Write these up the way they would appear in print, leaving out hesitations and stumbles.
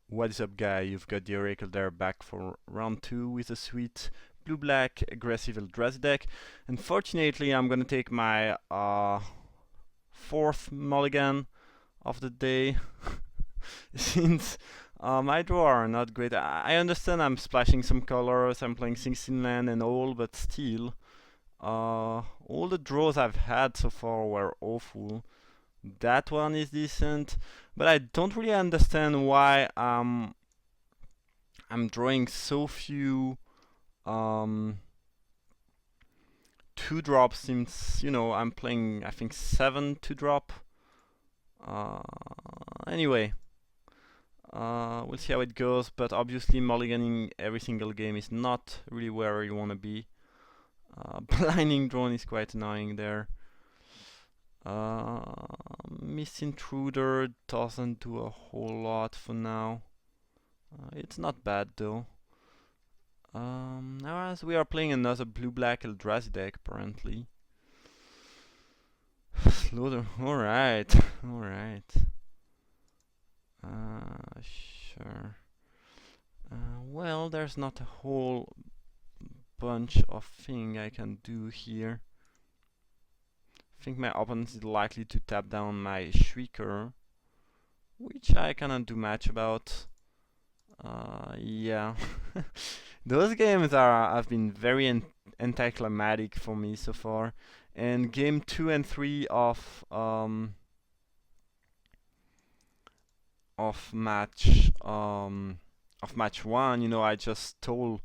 What is up, guy? You've got the Oracle there back for round 2 with a sweet blue-black aggressive Eldrazi deck. Unfortunately, I'm gonna take my fourth mulligan of the day since my draw are not great. I understand I'm splashing some colors, I'm playing 16 land and all, but still, all the draws I've had so far were awful. That one is decent, but I don't really understand why I'm drawing so few two drops since I'm playing I think 7 two drop. Uh, anyway, we'll see how it goes, but obviously mulliganing every single game is not really where you want to be. Blinding drone is quite annoying there. Miss Intruder doesn't do a whole lot for now. It's not bad though. Now as we are playing another blue-black Eldrazi deck apparently. Slaughter, alright, alright. Sure. Well, there's not a whole bunch of thing I can do here. I think my opponent is likely to tap down my Shrieker, which I cannot do much about. Yeah. Those games have been very anticlimactic for me so far. And game 2 and 3 of match 1, I just stole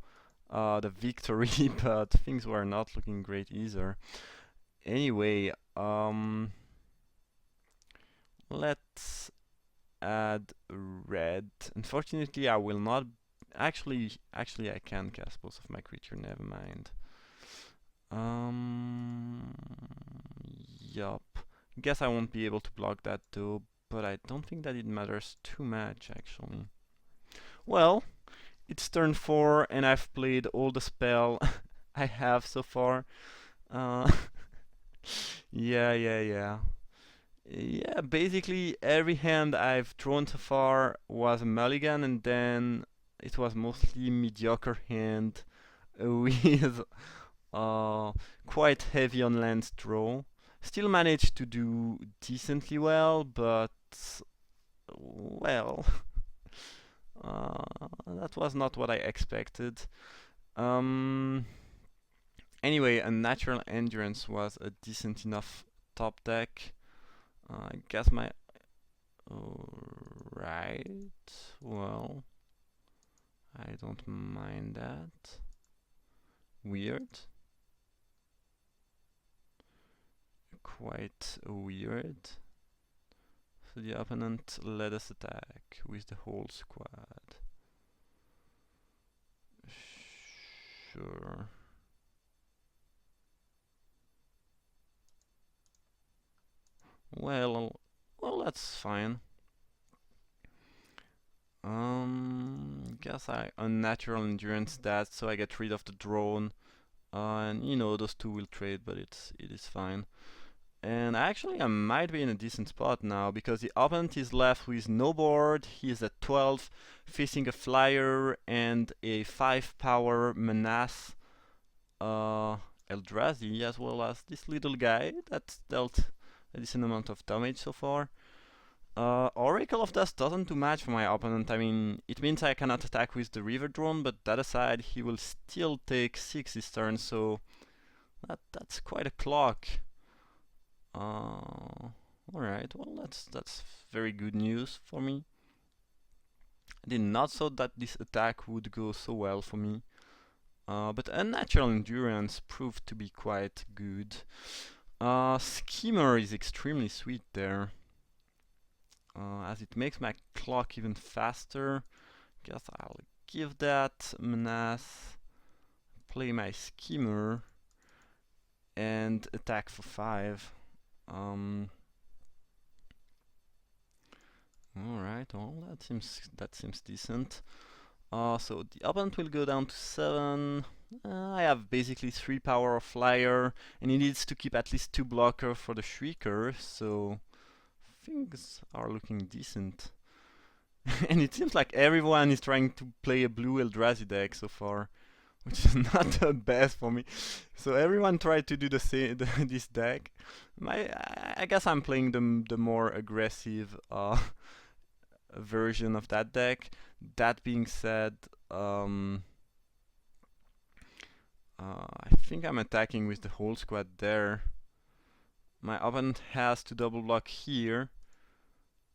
the victory, but things were not looking great either. Anyway, let's add red. Unfortunately, I will not. Actually, I can cast both of my creature. Never mind. Yup. Guess I won't be able to block that though, but I don't think that it matters too much actually. Well, it's turn 4 and I've played all the spell I have so far. Uh, yeah. Yeah, basically every hand I've drawn so far was a mulligan, and then it was mostly mediocre hand with quite heavy on lands draw. Still managed to do decently well, but well, that was not what I expected. Um, anyway, Unnatural Endurance was a decent enough top deck. I guess my. Right. Well, I don't mind that. Weird. Quite weird. So the opponent let us attack with the whole squad. Sure. Well, that's fine. Guess I unnatural endurance that, so I get rid of the drone, and those two will trade, but it is fine. And actually, I might be in a decent spot now because the opponent is left with no board. He is at 12, facing a flyer and a 5 power menace Eldrazi, as well as this little guy that's dealt a decent amount of damage so far. Oracle of Dust doesn't do much for my opponent. I mean, it means I cannot attack with the River Drone, but that aside, he will still take 6 this turn, so that's quite a clock. Alright, well that's very good news for me. I did not thought that this attack would go so well for me. But Unnatural Endurance proved to be quite good. Schemer is extremely sweet there. As it makes my clock even faster. Guess I'll give that Menace, play my Schemer, and attack for 5. Alright, well that seems decent. So the opponent will go down to 7. I have basically 3 power of flyer, and he needs to keep at least 2 blocker for the Shrieker, so things are looking decent. And it seems like everyone is trying to play a blue Eldrazi deck so far, which is not the best for me. So everyone tried to do the same this deck. I guess I'm playing the more aggressive version of that deck. That being said, I think I'm attacking with the whole squad there. My opponent has to double block here,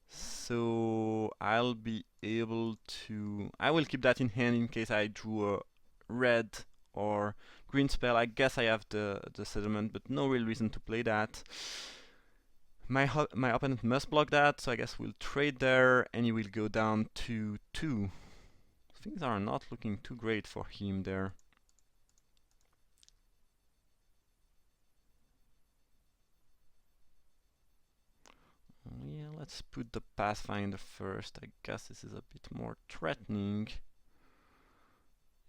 so I'll be able to... I will keep that in hand in case I drew a red or green spell. I guess I have the settlement, but no real reason to play that. My opponent must block that, so I guess we'll trade there, and he will go down to 2. Things are not looking too great for him there. Yeah, let's put the Pathfinder first. I guess this is a bit more threatening.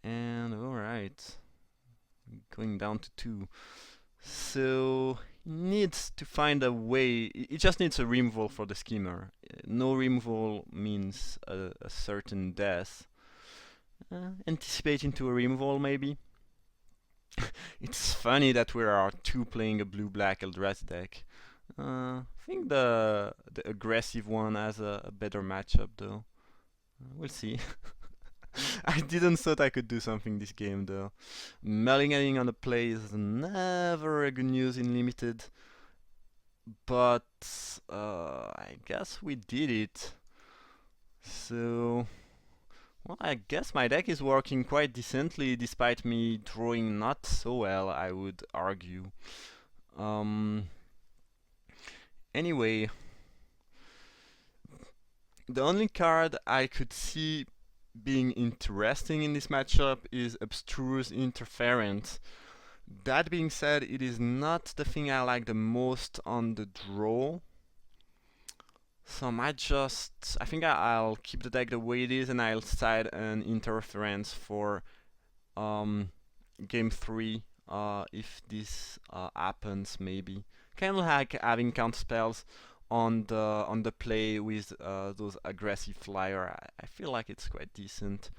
And alright, going down to 2. So he needs to find a way. It just needs a removal for the schemer. No removal means a certain death. Anticipating to a removal maybe. It's funny that we are 2 playing a blue-black Eldrazi deck. I think the aggressive one has a better matchup though. We'll see. I didn't thought I could do something this game though. Mulliganing on the play is never a good news in limited, but I guess we did it. So, well, I guess my deck is working quite decently despite me drawing not so well, I would argue. Anyway, the only card I could see being interesting in this matchup is Abstruse Interference. That being said, it is not the thing I like the most on the draw. So I might just... I think I'll keep the deck the way it is and I'll side an Interference for game 3 if this happens maybe. Kind of like having counter spells on the play with those aggressive flyer. I feel like it's quite decent.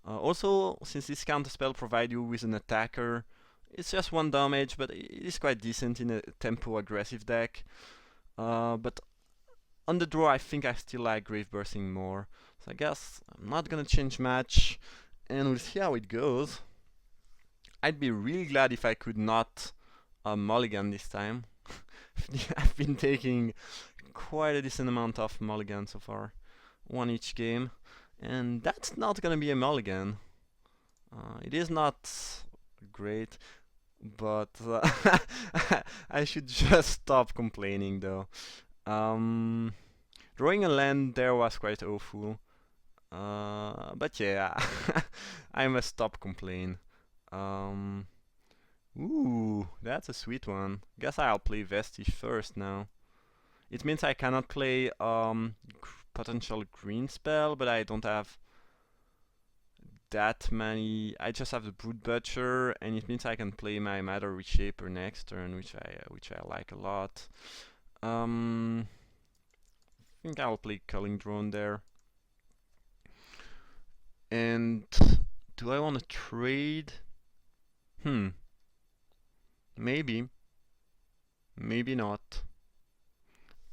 Also, since this counter spell provides you with an attacker, it's just 1 damage, but it is quite decent in a tempo aggressive deck. But on the draw, I think I still like Grave Bursting more. So I guess I'm not gonna change match, and we'll see how it goes. I'd be really glad if I could not mulligan this time. I've been taking quite a decent amount of mulligan so far, 1 each game, and that's not gonna be a mulligan. It is not great, but I should just stop complaining though. Drawing a land there was quite awful, but yeah, I must stop complaining. Ooh, that's a sweet one. Guess I'll play Vestige first now. It means I cannot play potential green spell, but I don't have that many. I just have the Brood Butcher, and it means I can play my Matter Reshaper next turn, which I like a lot. I think I'll play Culling Drone there. And do I want to trade? Maybe. Maybe not.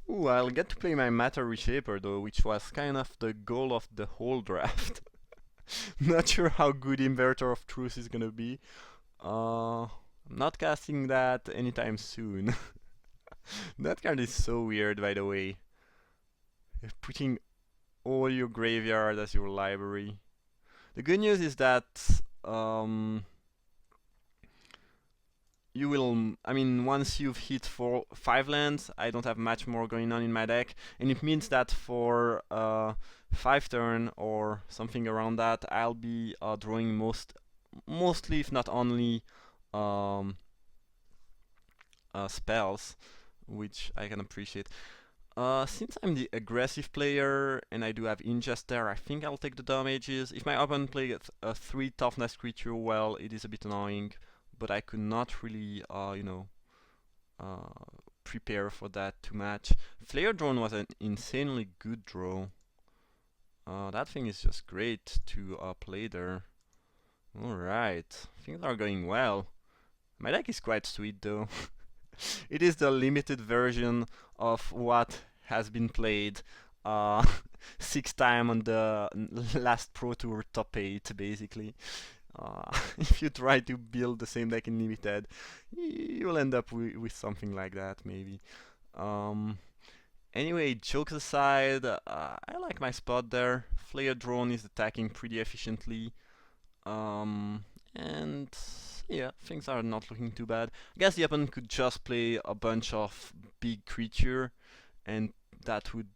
Ooh, I'll get to play my Matter Reshaper though, which was kind of the goal of the whole draft. Not sure how good Inverter of Truth is gonna be. I'm not casting that anytime soon. That card is so weird, by the way. You're putting all your graveyard as your library. The good news is that you will, I mean, once you've hit 5 lands, I don't have much more going on in my deck, and it means that for 5 turn or something around that, I'll be drawing mostly, if not only, spells, which I can appreciate. Since I'm the aggressive player and I do have Ingest there, I think I'll take the damages. If my opponent plays a 3 toughness creature, well, it is a bit annoying, but I could not really, prepare for that to match. Flare Drone was an insanely good draw. That thing is just great to play there. Alright, things are going well. My deck is quite sweet though. It is the limited version of what has been played uh, 6 times on the last Pro Tour top 8, basically. If you try to build the same deck in limited, you'll end up with something like that, maybe. Um, anyway, jokes aside, I like my spot there. Flare Drone is attacking pretty efficiently. Um, and yeah, things are not looking too bad. I guess the opponent could just play a bunch of big creature, and that would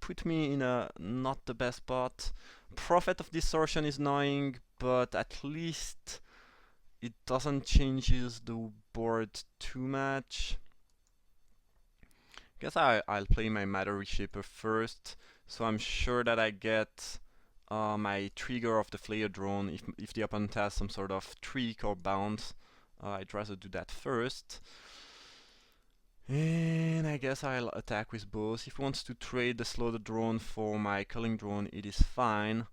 put me in a not the best spot. Prophet of Distortion is annoying, but at least it doesn't changes the board too much. Guess I'll play my Matter Reshaper first, so I'm sure that I get my trigger of the Flare Drone if the opponent has some sort of trick or bounce. I'd rather do that first. And I guess I'll attack with both. If he wants to trade the Slaughter Drone for my Culling Drone, it is fine.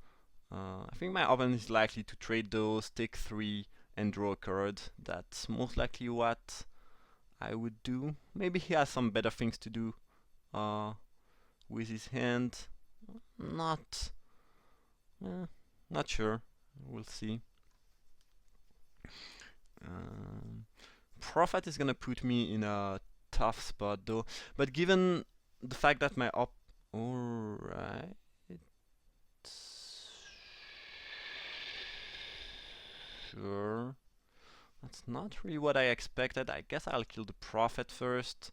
I think my opponent is likely to trade those, take 3, and draw a card. That's most likely what I would do. Maybe he has some better things to do with his hand. Not, not sure. We'll see. Prophet is gonna put me in a tough spot though. But given the fact that my alright. Sure. That's not really what I expected. I guess I'll kill the Prophet first.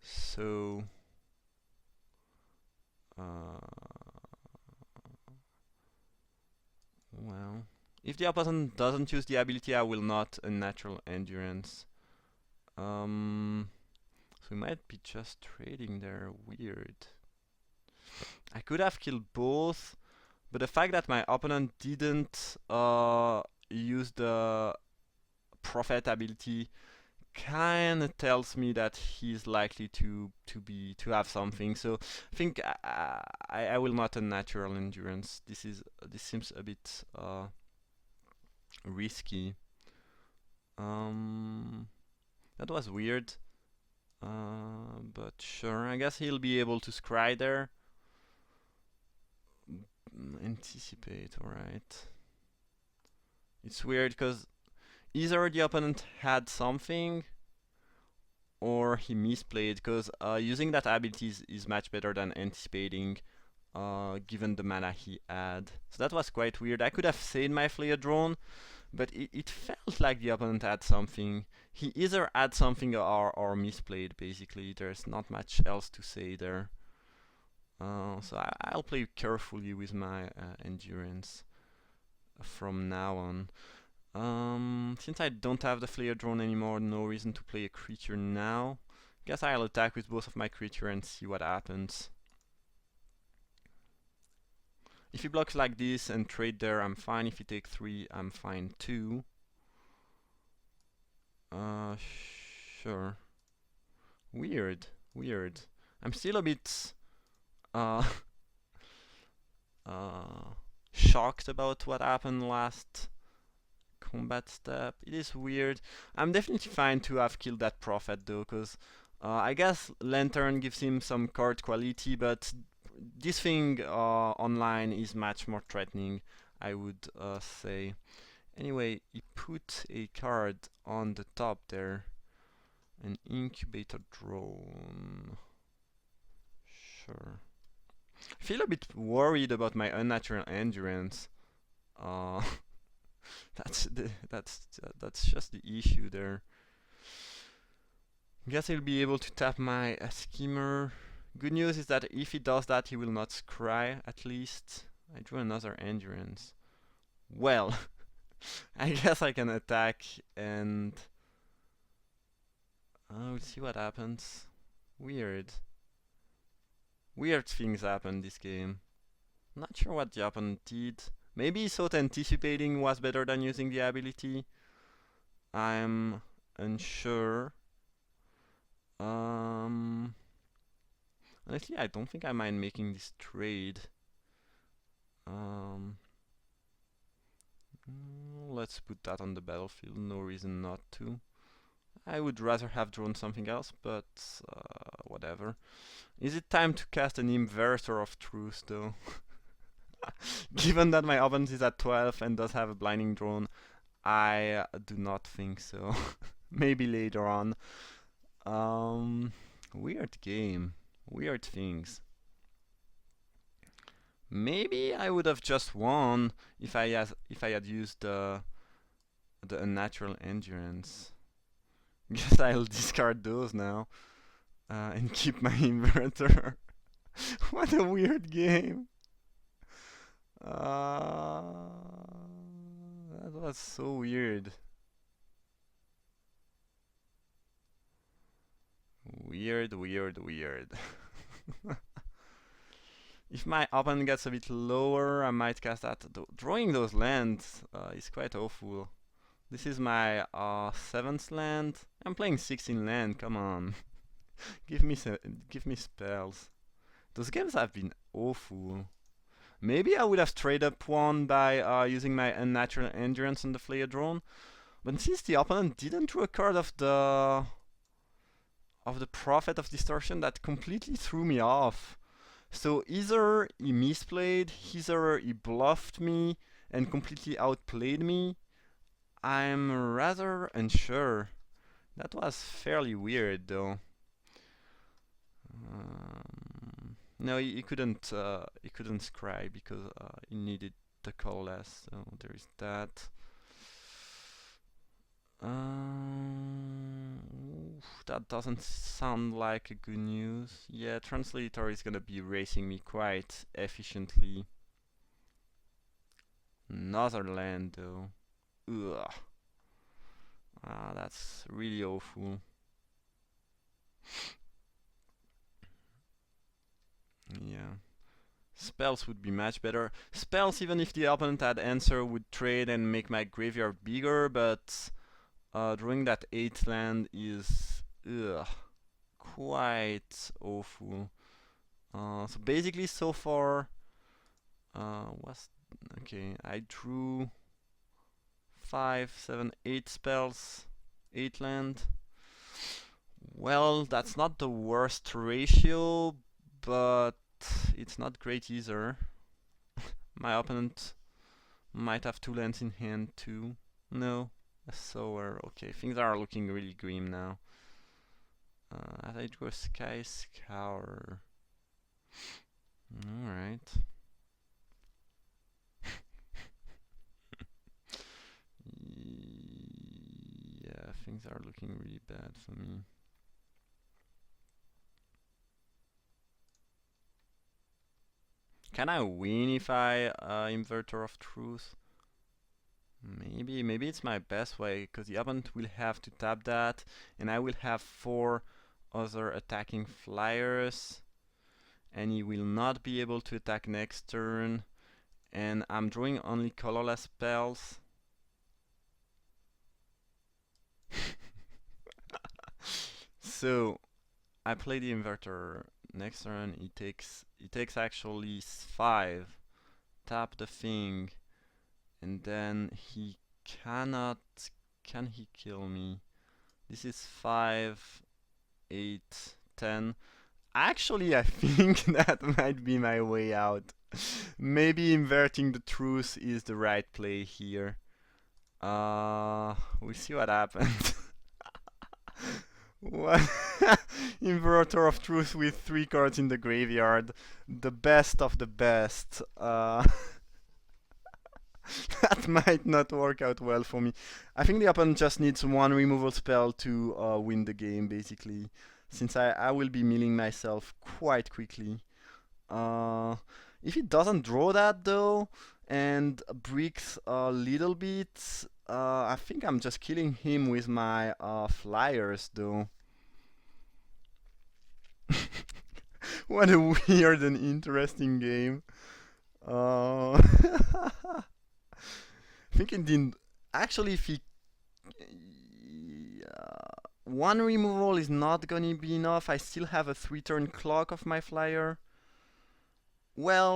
So... well... if the opponent doesn't use the ability, I will not Unnatural Endurance. So we might be just trading there. Weird. I could have killed both, but the fact that my opponent didn't use the Prophet ability kind of tells me that he's likely to have something. So I think I will not Unnatural Endurance. This seems a bit risky. That was weird. But sure, I guess he'll be able to scry there. Anticipate, alright. It's weird because either the opponent had something or he misplayed, because using that ability is much better than anticipating given the mana he had. So that was quite weird. I could have saved my Flare Drone, but it felt like the opponent had something. He either had something or misplayed, basically. There's not much else to say there. So I'll play carefully with my endurance from now on. Since I don't have the Flare Drone anymore, no reason to play a creature now. Guess I'll attack with both of my creature and see what happens. If he blocks like this and trade there, I'm fine. If he takes 3, I'm fine too. Sure. Weird. I'm still a bit shocked about what happened last combat step. It is weird. I'm definitely fine to have killed that Prophet though, because I guess Lantern gives him some card quality, but this thing online is much more threatening, I would say. Anyway, he put a card on the top there. An Incubator Drone. Sure. I feel a bit worried about my Unnatural Endurance. That's just the issue there. Guess he'll be able to tap my Schemer. Good news is that if he does that, he will not scry, at least. I drew another Endurance. Well, I guess I can attack and... we'll see what happens. Weird things happen this game. Not sure what the opponent did. Maybe he thought anticipating was better than using the ability. I'm unsure. Honestly, I don't think I mind making this trade. Um, let's put that on the battlefield, no reason not to. I would rather have drawn something else, but whatever. Is it time to cast an Inverter of Truth, though? Given that my opponent is at 12 and does have a Blinding Drone, I do not think so. Maybe later on. Weird game. Weird things. Maybe I would have just won if I had used the Unnatural Endurance. Guess I'll discard those now and keep my Inverter. What a weird game. That was so weird. Weird, weird, weird. If my opponent gets a bit lower, I might cast that. Drawing those lands is quite awful. This is my 7th land. I'm playing 16 land, come on. give me spells. Those games have been awful. Maybe I would have traded up one by using my Unnatural Endurance on the Flare Drone. But since the opponent didn't draw a card of the Prophet of Distortion, that completely threw me off. So either he misplayed, either he bluffed me and completely outplayed me. I'm rather unsure. That was fairly weird, though. No, he couldn't scry because he needed the colorless. So there is that. That doesn't sound like a good news. Yeah, Translator is gonna be racing me quite efficiently. Another land though. Ugh. That's really awful. Yeah. Spells would be much better. Spells, even if the opponent had answer, would trade and make my graveyard bigger, but drawing that 8th land is quite awful. So basically, so far, okay, I drew 5, 7, 8 spells, 8 land. Well, that's not the worst ratio, but it's not great either. My opponent might have 2 lands in hand too. No, a Sower. Okay, things are looking really grim now. As I drew a Sky Scour. Alright. Yeah, things are looking really bad for me. Can I win if I Inverter of Truth? Maybe it's my best way, because the opponent will have to tap that, and I will have 4 other attacking flyers, and he will not be able to attack next turn, and I'm drawing only colorless spells. So I play the Inverter. Next turn he takes actually 5. Tap the thing, and then he cannot. Can he kill me? This is 5, 8, 10. Actually, I think that might be my way out. Maybe inverting the truth is the right play here. We'll see what happens. What? Inverter of Truth with 3 cards in the graveyard. The best of the best. That might not work out well for me. I think the opponent just needs 1 removal spell to win the game, basically. Since I will be milling myself quite quickly. If he doesn't draw that, though, and bricks a little bit, I think I'm just killing him with my flyers, though. What a weird and interesting game. Thinking didn't actually if he one removal is not gonna be enough. I still have a 3-turn clock of my flyer. Well,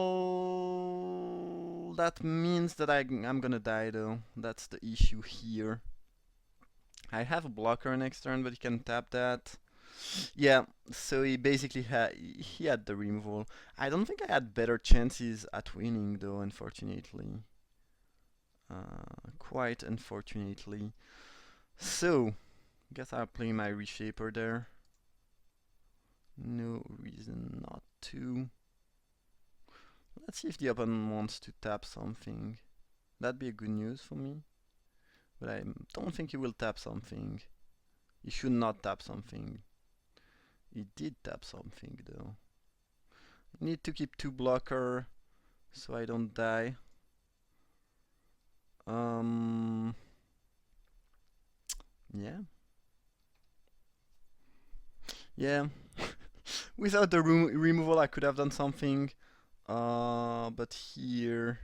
that means that I'm gonna die though. That's the issue here. I have a blocker next turn, but he can tap that. Yeah, so he basically had the removal. I don't think I had better chances at winning though, unfortunately. Quite unfortunately. So, guess I'll play my reshaper there. No reason not to. Let's see if the opponent wants to tap something. That'd be a good news for me. But I don't think he will tap something. He should not tap something. He did tap something though. Need to keep 2 blocker so I don't die. Yeah. Yeah. Without the removal I could have done something. But here,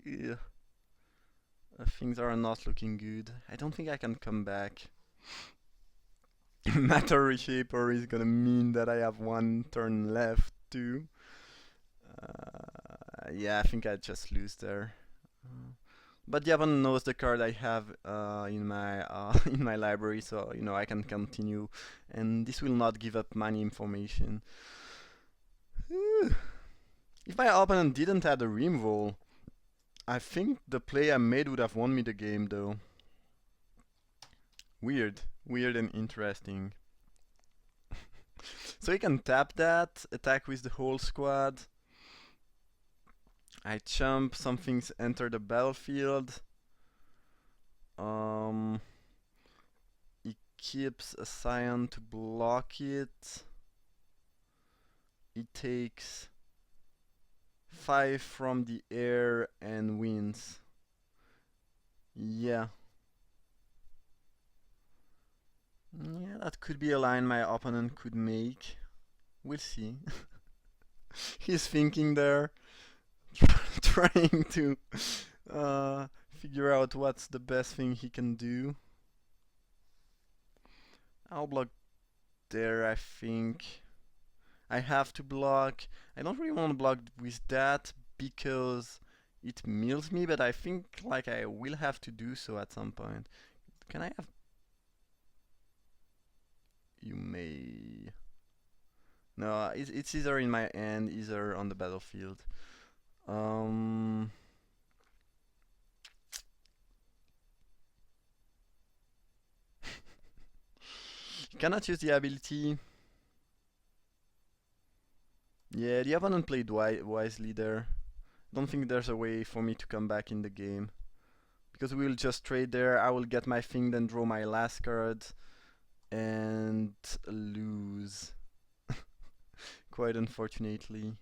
yeah, things are not looking good. I don't think I can come back. Matter Reshaper is gonna mean that I have 1 turn left too. Yeah, I think I just lose there. But the opponent knows the card I have in my in my library, so you know I can continue, and this will not give up many information. If my opponent didn't have the removal, I think the play I made would have won me the game though. Weird and interesting. So he can tap that, attack with the whole squad. I jump, something's enter the battlefield. He keeps a Scion to block it. He takes 5 from the air and wins. Yeah. Yeah, that could be a line my opponent could make. We'll see. He's thinking there, trying to figure out what's the best thing he can do. I'll block there, I think. I have to block. I don't really want to block with that because it mills me, but I think like I will have to do so at some point. Can I have... You may... No, it's either in my hand, either on the battlefield. Cannot use the ability. Yeah, the opponent played wisely there. Don't think there's a way for me to come back in the game. Because we'll just trade there, I will get my thing, then draw my last card. And lose. Quite unfortunately.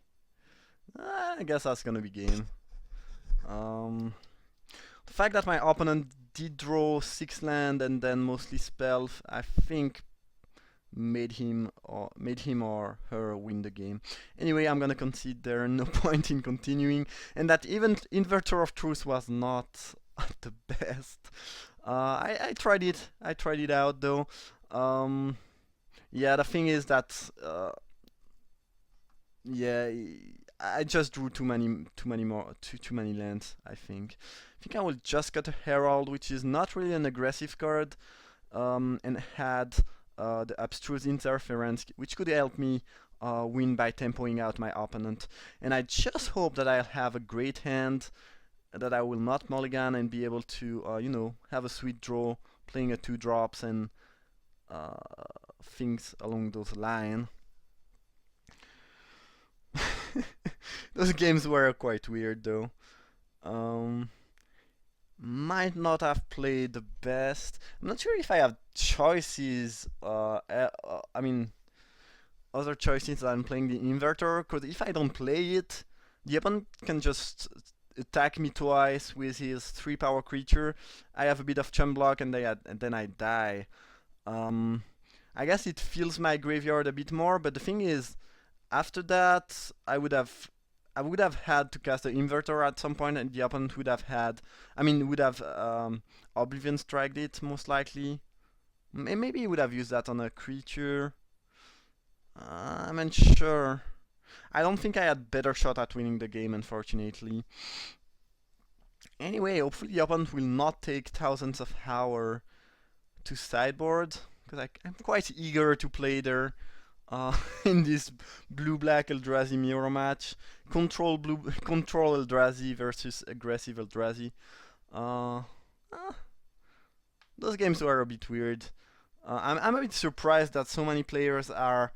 I guess that's gonna be game. The fact that my opponent did draw 6 land and then mostly spell, I think made him or her win the game. Anyway, I'm gonna concede there, no point in continuing. And that even Inverter of Truth was not the best. I tried it out though. Yeah, the thing is that yeah, I just drew too many lands, I think. I think I will just cut a Herald, which is not really an aggressive card, and had the Abstruse Interference, which could help me win by tempoing out my opponent. And I just hope that I'll have a great hand, that I will not mulligan and be able to, you know, have a sweet draw, playing a 2-drops and things along those lines. Those games were quite weird though. Might not have played the best. I'm not sure if I have choices. I mean, other choices than playing the inverter. Because if I don't play it, the opponent can just attack me twice with his 3-power creature. I have a bit of chump block, and then I die. I guess it fills my graveyard a bit more. But the thing is, after that, I would have had to cast the inverter at some point, and the opponent would have Oblivion Striked it most likely. Maybe he would have used that on a creature. I'm unsure. I don't think I had better shot at winning the game, unfortunately. Anyway, hopefully the opponent will not take thousands of hours to sideboard, because I'm quite eager to play there in this blue-black Eldrazi mirror match. Control Eldrazi versus aggressive Eldrazi. Uh, uh, those games were a bit weird. I'm a bit surprised that so many players are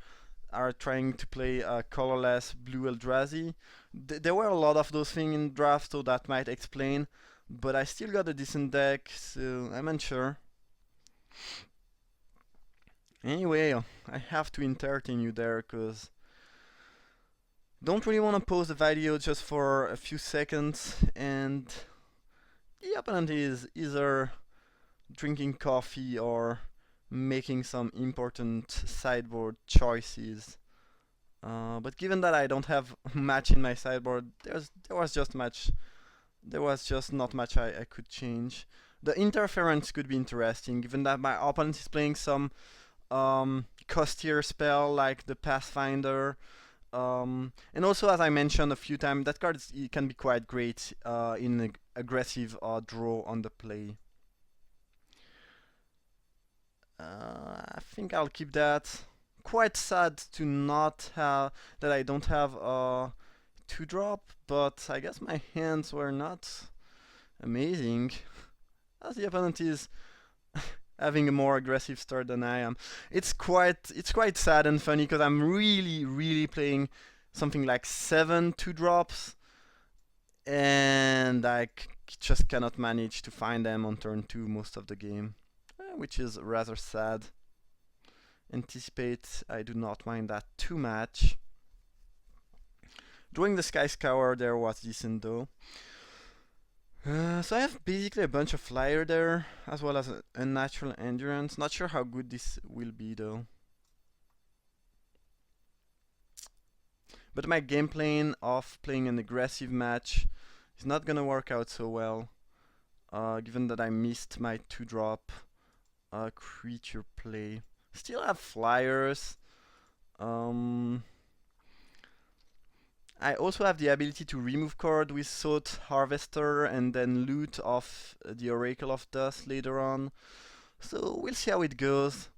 trying to play colorless blue Eldrazi. There were a lot of those things in draft, so that might explain. But I still got a decent deck, so I'm unsure. Anyway, I have to entertain you there, cause don't really want to pause the video just for a few seconds, and the opponent is either drinking coffee or making some important sideboard choices. But given that I don't have much in my sideboard, there was just not much I could change. The interference could be interesting, given that my opponent is playing some costier spell like the Pathfinder. And also, as I mentioned a few times, that card can be quite great in aggressive draw on the play. I think I'll keep that. Quite sad to not have that I don't have a 2-drop, but I guess my hands were not amazing. As the opponent is having a more aggressive start than I am. It's quite sad and funny because I'm really playing something like 7 2-drops, and I just cannot manage to find them on turn 2 most of the game, which is rather sad. Anticipate, I do not mind that too much. Drawing the Sky Scour there was decent though. So I have basically a bunch of flyer there, as well as a unnatural endurance. Not sure how good this will be though. But my game plan of playing an aggressive match is not gonna work out so well, given that I missed my 2-drop creature play. Still have flyers. I also have the ability to remove card with Thought Harvester and then loot off the Oracle of Dust later on. So we'll see how it goes.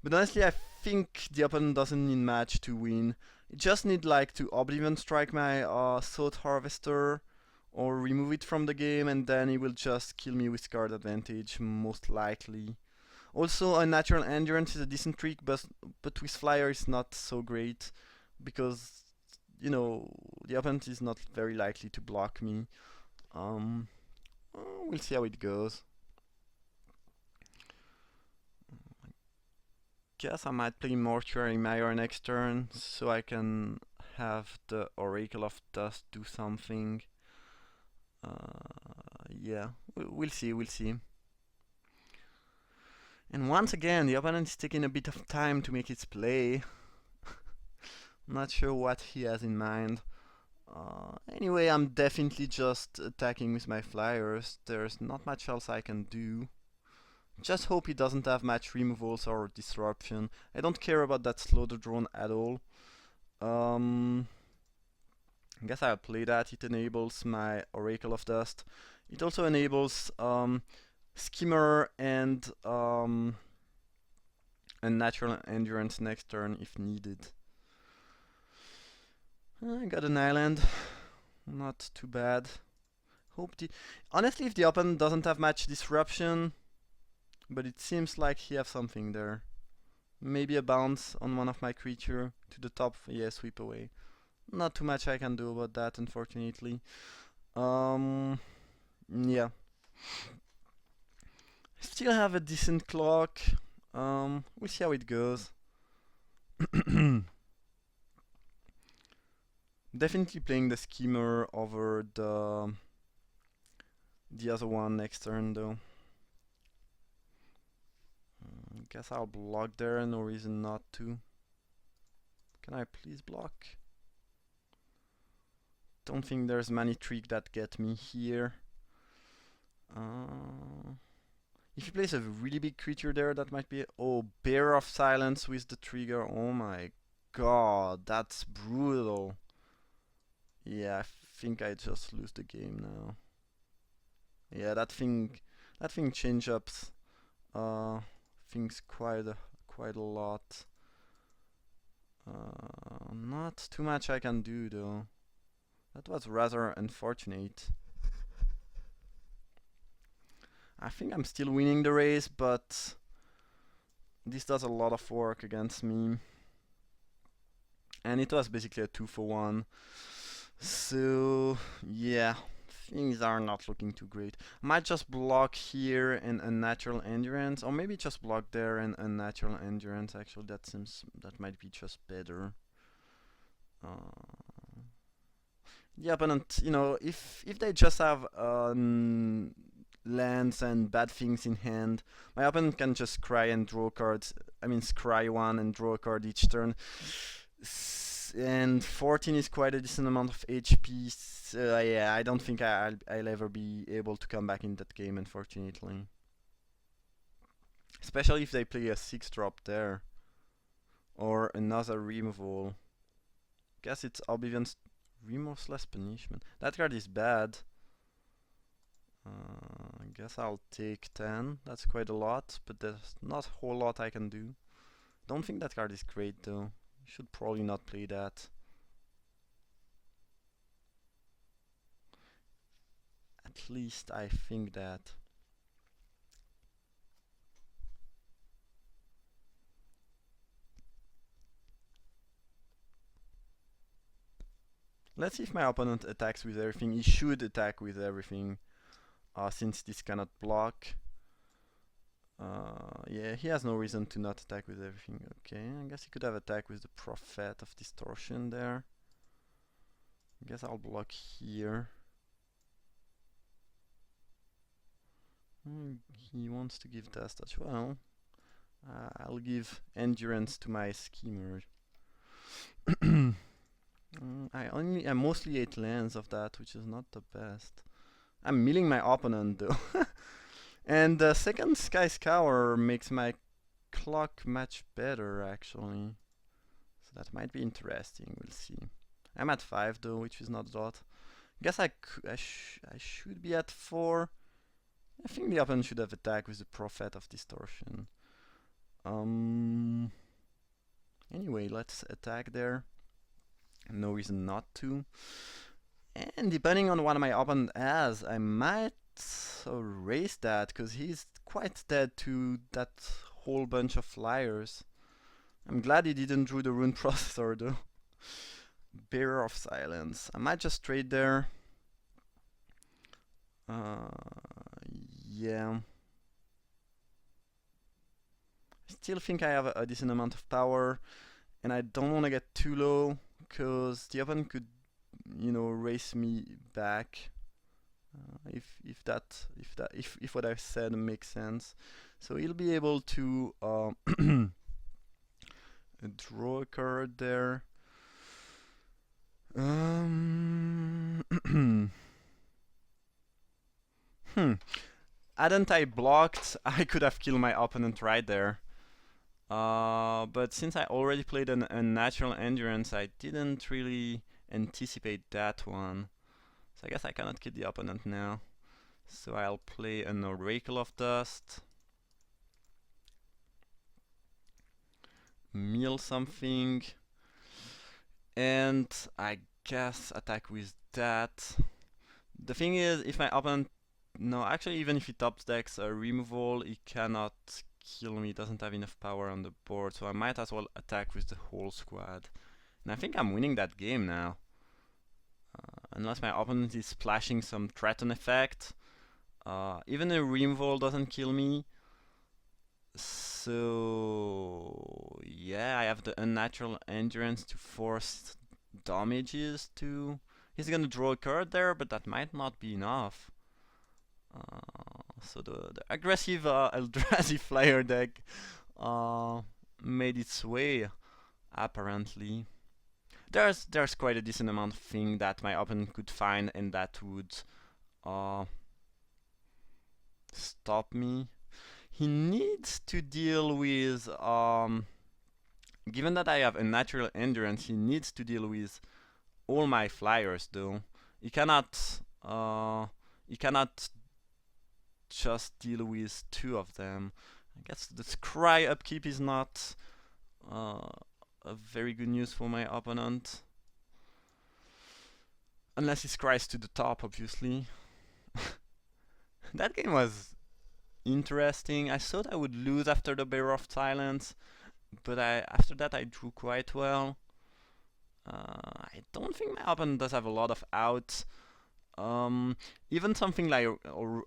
But honestly, I think the opponent doesn't need much to win. It just need like to Oblivion Strike my Thought Harvester or remove it from the game, and then he will just kill me with card advantage, most likely. Also, a natural endurance is a decent trick, but with flyer it's not so great, because you know the opponent is not very likely to block me. We'll see how it goes. Guess I might play Mortuary Mire next turn, so I can have the Oracle of Dust do something. Yeah, we'll see. And once again, the opponent is taking a bit of time to make its play. Not sure what he has in mind. Anyway, I'm definitely just attacking with my flyers. There's not much else I can do. Just hope he doesn't have much removals or disruption. I don't care about that slaughter drone at all. I guess I'll play that. It enables my Oracle of Dust. It also enables Skimmer and a natural endurance next turn if needed. I got an island, not too bad. Honestly, if the opponent doesn't have much disruption, but it seems like he has something there. Maybe a bounce on one of my creature to the top, yeah, sweep away. Not too much I can do about that, unfortunately. Yeah. Still have a decent clock. We'll see how it goes. Definitely playing the Schemer over the other one next turn though. Guess I'll block there, no reason not to. Can I please block? Don't think there's many tricks that get me here. If he plays a really big creature there, that might be... Oh, Bear of Silence with the trigger. Oh my god, that's brutal. Yeah, I think I just lose the game now. Yeah, that thing change ups things quite a lot. Not too much I can do though. That was rather unfortunate. I think I'm still winning the race, but this does a lot of work against me. And it was basically a 2-for-1. So, yeah, things are not looking too great. I might just block here and Unnatural Endurance, or maybe just block there and Unnatural Endurance. Actually, that might be just better. The opponent, if they just have lands and bad things in hand, my opponent can just scry and draw cards. I mean, scry one and draw a card each turn. And 14 is quite a decent amount of HP. So, yeah, I don't think I'll ever be able to come back in that game, unfortunately. Especially if they play a 6-drop there. Or another removal. Guess it's Oblivion's Remorseless Punishment. That card is bad. I guess I'll take 10. That's quite a lot, but there's not a whole lot I can do. Don't think that card is great though. Should probably not play that. At least I think that. Let's see if my opponent attacks with everything. He should attack with everything, since this cannot block. Yeah, he has no reason to not attack with everything. Okay, I guess he could have attacked with the Prophet of Distortion there. I guess I'll block here. He wants to give Death Touch. Well, I'll give Endurance to my Schemer. I mostly ate lands of that, which is not the best. I'm milling my opponent though. And the second Sky Scour makes my clock much better actually. So that might be interesting, we'll see. I'm at 5 though, which is not a lot. Guess I should be at 4. I think the opponent should have attacked with the Prophet of Distortion. Anyway, let's attack there. No reason not to. And depending on what my opponent has, I might erase that, because he's quite dead to that whole bunch of flyers. I'm glad he didn't draw the Rune Processor though. Bearer of Silence. I might just trade there. Yeah. I still think I have a decent amount of power, and I don't want to get too low, because the opponent could, race me back. If what I've said makes sense. So he'll be able to draw a card there. Hadn't I blocked, I could have killed my opponent right there. But since I already played an Unnatural Endurance, I didn't really anticipate that one. So I guess I cannot kill the opponent now. So I'll play an Oracle of Dust. Mill something. And I guess attack with that. The thing is, if my opponent... No, actually even if he top decks a removal, he cannot kill me, doesn't have enough power on the board. So I might as well attack with the whole squad. And I think I'm winning that game now. Unless my opponent is splashing some threaten effect. Even a removal doesn't kill me. So yeah, I have the Unnatural Endurance to force damages to... He's gonna draw a card there, but that might not be enough. So the aggressive Eldrazi Flyer deck made its way, apparently. There's quite a decent amount of thing that my opponent could find and that would stop me. He needs to deal with given that I have a natural endurance, he needs to deal with all my flyers though. He cannot he cannot just deal with two of them. I guess the scry upkeep is not a very good news for my opponent. Unless he scries to the top, obviously. That game was interesting. I thought I would lose after the Bearer of Silence, but after that I drew quite well. I don't think my opponent does have a lot of outs. Even something like,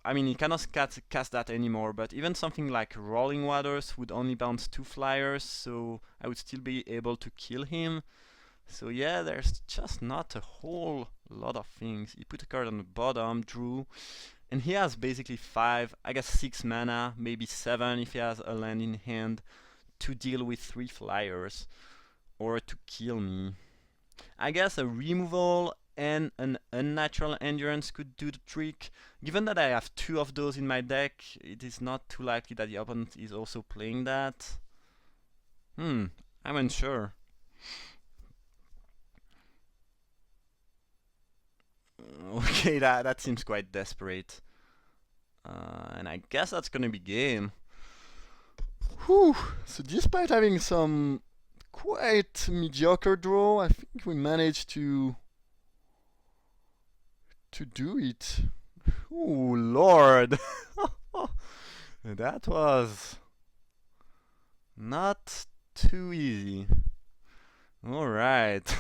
I mean, he cannot cast that anymore, but even something like Rolling Waters would only bounce 2 flyers, so I would still be able to kill him. So yeah, there's just not a whole lot of things. He put a card on the bottom, drew, and he has basically 5, I guess 6 mana, maybe 7 if he has a land in hand, to deal with 3 flyers, or to kill me. I guess a removal and an unnatural endurance could do the trick. Given that I have 2 of those in my deck, it is not too likely that the opponent is also playing that. I'm unsure. Okay, that seems quite desperate. And I guess that's gonna be game. Whew. So despite having some quite mediocre draw, I think we managed to do it. Oh lord. That was not too easy. Alright.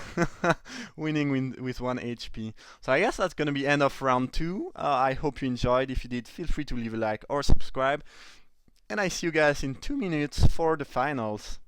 Winning with 1 HP. So I guess that's gonna be end of round 2. I hope you enjoyed. If you did, feel free to leave a like or subscribe. And I see you guys in 2 minutes for the finals.